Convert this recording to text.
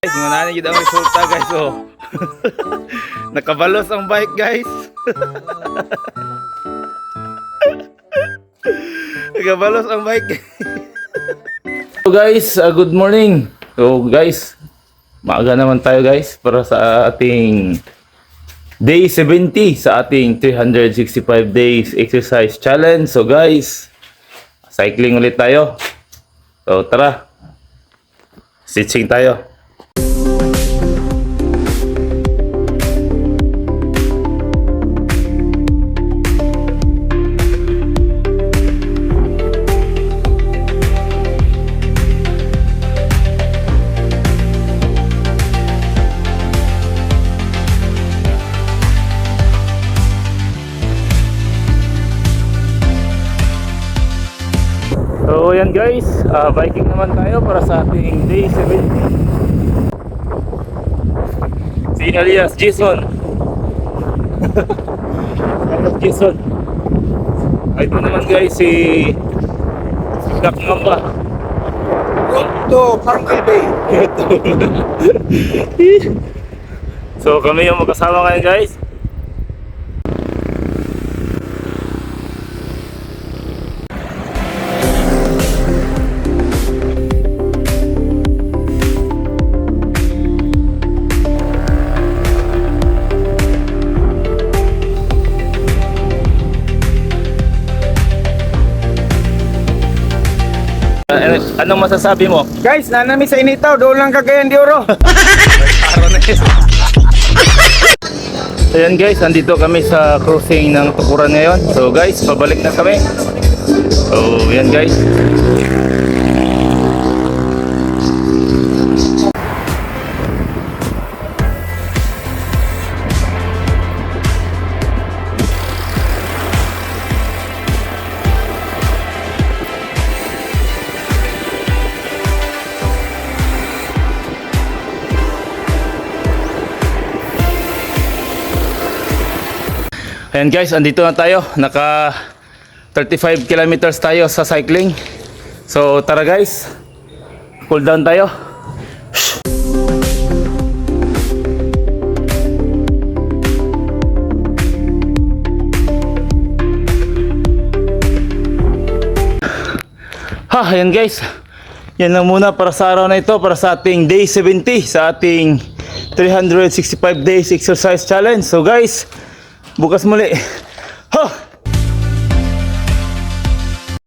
Guys, manani gid ang resulta guys. Oh. Nakabalos ang bike guys. Nakabalos ang bike. So guys, good morning. So guys, maaga naman tayo guys para sa ating day 70 sa ating 365 days exercise challenge. So guys, cycling ulit tayo. So tara. Stitching tayo. So yan guys, biking naman tayo para sa ating day 70. Si alias Jason. Alias Jason. Ito naman guys si Kap Ngamba. To Frankie Bay. So kami yung magkasama ngayon guys. Anong masasabi mo? Guys, nanami sa initaw, doon lang Cagayan de Oro. Ayan guys, andito kami sa crossing ng Tukuran ngayon. So guys, pabalik na kami. So ayan guys. Ayan guys, andito na tayo. Naka 35 kilometers tayo sa cycling. So tara guys, cool down tayo. Ayan guys, yan lang muna para sa araw na ito, para sa ating day 70 sa ating 365 days exercise challenge. So guys, bukas muli.